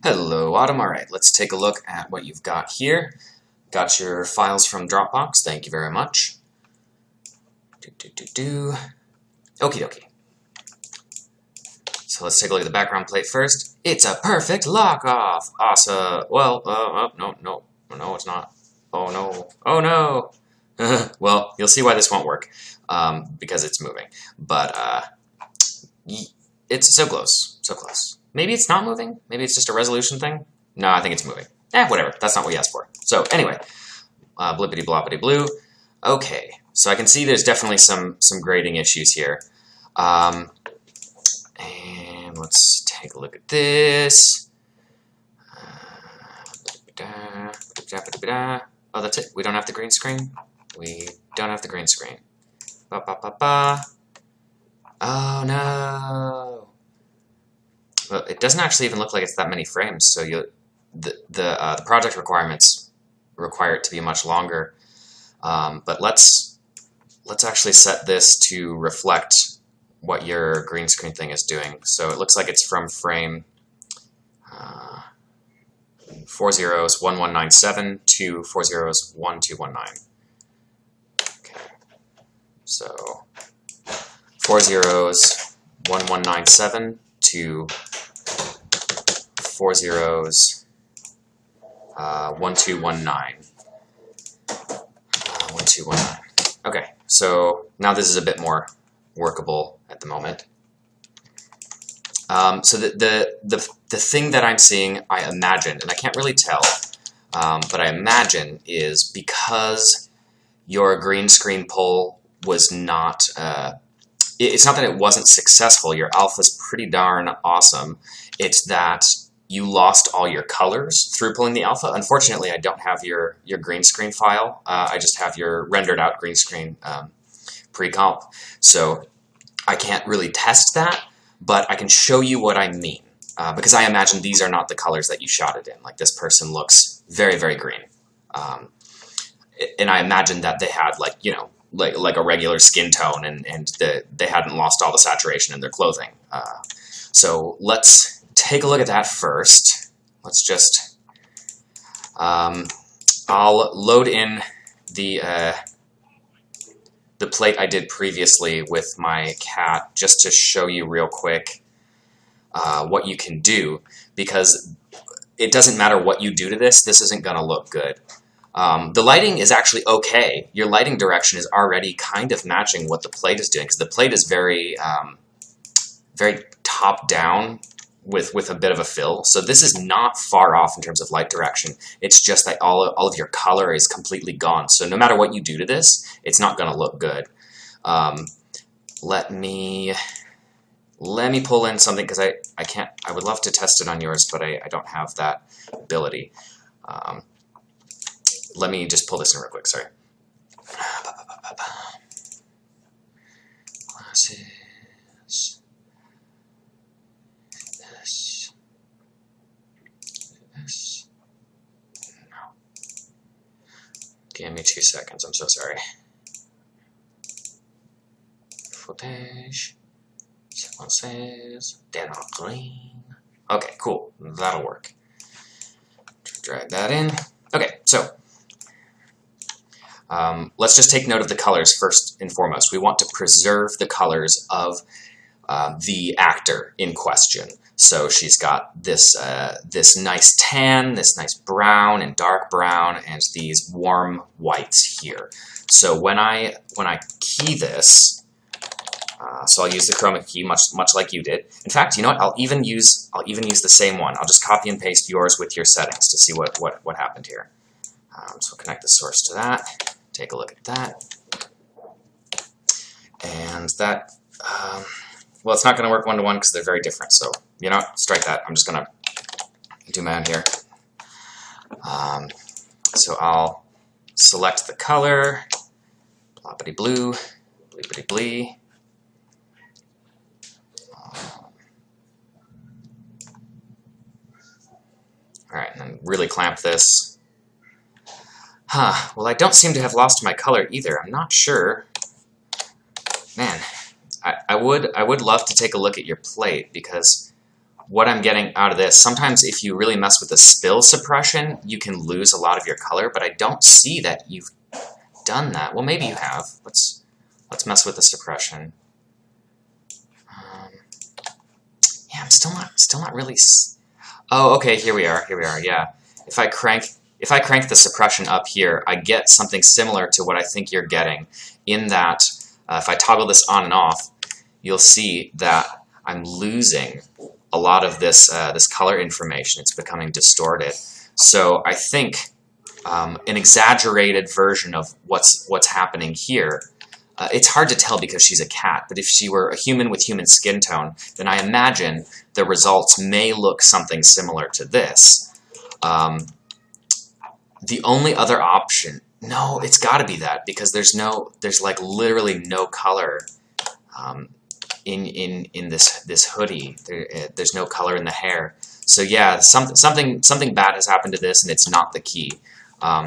Hello, Autumn. All right, let's take a look at what you've got here. Got your files from Dropbox. Thank you very much. Okie dokie. So let's take a look at the background plate first. It's a perfect lock-off. Awesome. Well, no, it's not. Oh no. Oh no. Well, you'll see why this won't work because it's moving. But it's so close, so close. Maybe it's not moving. Maybe it's just a resolution thing. No, I think it's moving. Whatever. That's not what we asked for. So anyway, blippity bloppity blue. Okay, so I can see there's definitely some grading issues here. And let's take a look at this. Oh, that's it. We don't have the green screen. We don't have the green screen. Oh no. Well, it doesn't actually even look like it's that many frames. So the project requirements require it to be much longer. But let's actually set this to reflect what your green screen thing is doing. So it looks like it's from frame 401197 to 401219. Okay. So 401197 to 401219. 1219. Okay, so now this is a bit more workable at the moment. So the thing that I'm seeing, I imagine, and I can't really tell, but I imagine is because your green screen pull was not, it's not that it wasn't successful, your alpha's pretty darn awesome, it's that you lost all your colors through pulling the alpha. Unfortunately, I don't have your green screen file. I just have your rendered out green screen pre-comp. So I can't really test that, but I can show you what I mean. Because I imagine these are not the colors that you shot it in. Like this person looks very, very green. And I imagine that they had like, you know, like a regular skin tone and they hadn't lost all the saturation in their clothing. So let's take a look at that first. Let's just, I'll load in the plate I did previously with my cat just to show you real quick what you can do, because it doesn't matter what you do to this, this isn't going to look good. The lighting is actually okay. Your lighting direction is already kind of matching what the plate is doing, because the plate is very, very top down with a bit of a fill. So this is not far off in terms of light direction. It's just that all of your color is completely gone. So no matter what you do to this, it's not going to look good. Let me pull in something, because I can't, I would love to test it on yours, but I don't have that ability. Let me just pull this in real quick, sorry. Glasses. This. No. Give me 2 seconds, I'm so sorry. Footage. Someone says they're not green. Okay, cool. That'll work. Drag that in. Okay, so let's just take note of the colors first and foremost. We want to preserve the colors of the actor in question. So she's got this this nice tan, this nice brown and dark brown, and these warm whites here. So when I key this, so I'll use the chroma key much like you did. In fact, you know what? I'll even use the same one. I'll just copy and paste yours with your settings to see what happened here. So connect the source to that. Take a look at that, and that. Well, it's not going to work one-to-one because they're very different. So you know, strike that. I'm just going to do my own here. So I'll select the color, bloppity blue, bleepity blee. All right, and then really clamp this. Huh, well, I don't seem to have lost my color either. I'm not sure. Man, I would love to take a look at your plate, because what I'm getting out of this, sometimes if you really mess with the spill suppression, you can lose a lot of your color, but I don't see that you've done that. Well, maybe you have. Let's mess with the suppression. Yeah, I'm still not really. Oh, okay. Here we are. Yeah. If I crank the suppression up here, I get something similar to what I think you're getting. In that, if I toggle this on and off, you'll see that I'm losing a lot of this this color information. It's becoming distorted. So I think an exaggerated version of what's happening here. It's hard to tell because she's a cat, but if she were a human with human skin tone, then I imagine the results may look something similar to this. The only other option, no, it's got to be that, because there's like literally no color in this hoodie. There's no color in the hair. So yeah, something bad has happened to this, and it's not the key.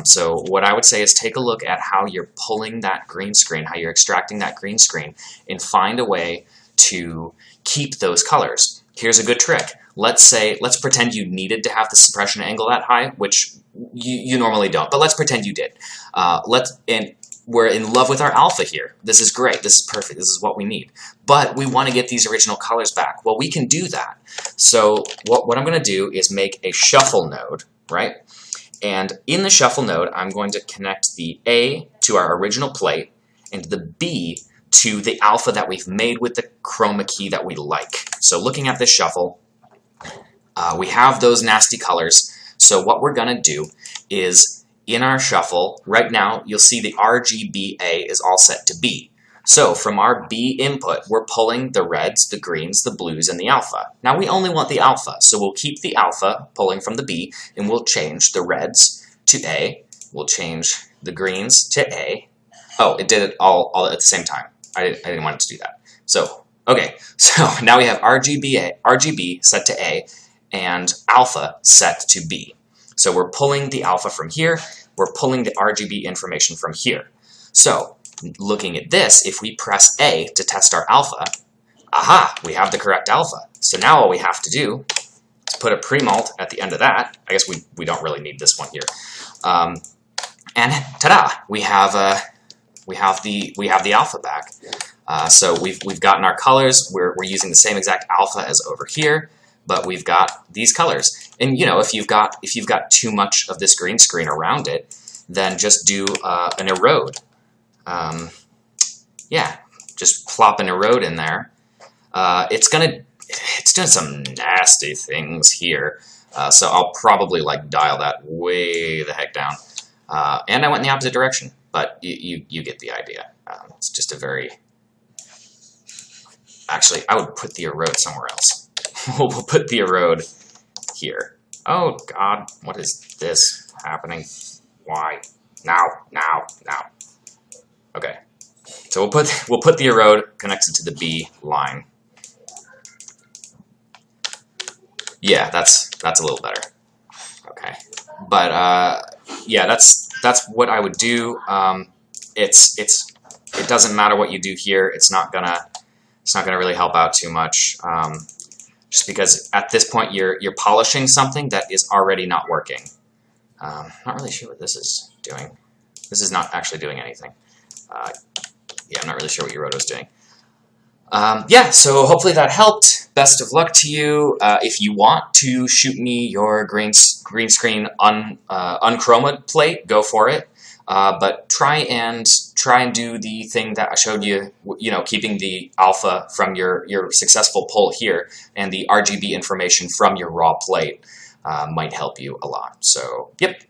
So what I would say is take a look at how you're pulling that green screen, how you're extracting that green screen, and find a way to keep those colors. Here's a good trick. Let's pretend you needed to have the suppression angle that high, which you normally don't, but let's pretend you did. And we're in love with our alpha here. This is great. This is perfect. This is what we need. But we want to get these original colors back. Well, we can do that. So what I'm going to do is make a shuffle node, right? And in the shuffle node, I'm going to connect the A to our original plate and the B to the alpha that we've made with the chroma key that we like. So looking at this shuffle, we have those nasty colors. So what we're going to do is in our shuffle, right now, you'll see the RGBA is all set to B. So from our B input, we're pulling the reds, the greens, the blues, and the alpha. Now we only want the alpha, so we'll keep the alpha pulling from the B, and we'll change the reds to A. We'll change the greens to A. Oh, it did it all at the same time. I didn't want it to do that. So, okay, so now we have RGB set to A, and alpha set to B. So we're pulling the alpha from here, we're pulling the RGB information from here. So, looking at this, if we press A to test our alpha, aha, we have the correct alpha. So now all we have to do is put a pre-mult at the end of that. I guess we don't really need this one here. And ta-da, we have the alpha back. So we've gotten our colors. We're using the same exact alpha as over here, but we've got these colors. And you know, if you've got too much of this green screen around it, then just do an erode. Yeah, just plop an erode in there. It's doing some nasty things here. So I'll probably like dial that way the heck down. And I went in the opposite direction, but you get the idea. It's just a very... Actually, I would put the erode somewhere else. We'll put the erode here. Oh God, what is this happening? Why? Now. Okay. So we'll put the erode connected to the B line. Yeah, that's a little better. Okay, but yeah, that's what I would do. It doesn't matter what you do here. It's not gonna really help out too much. Just because at this point you're polishing something that is already not working. Not really sure what this is doing. This is not actually doing anything. Yeah, I'm not really sure what Euroto's doing. Yeah, so hopefully that helped. Best of luck to you. If you want to shoot me your green screen unchroma plate, go for it. But try and do the thing that I showed you. You know, keeping the alpha from your successful pull here and the RGB information from your raw plate might help you a lot. So, yep.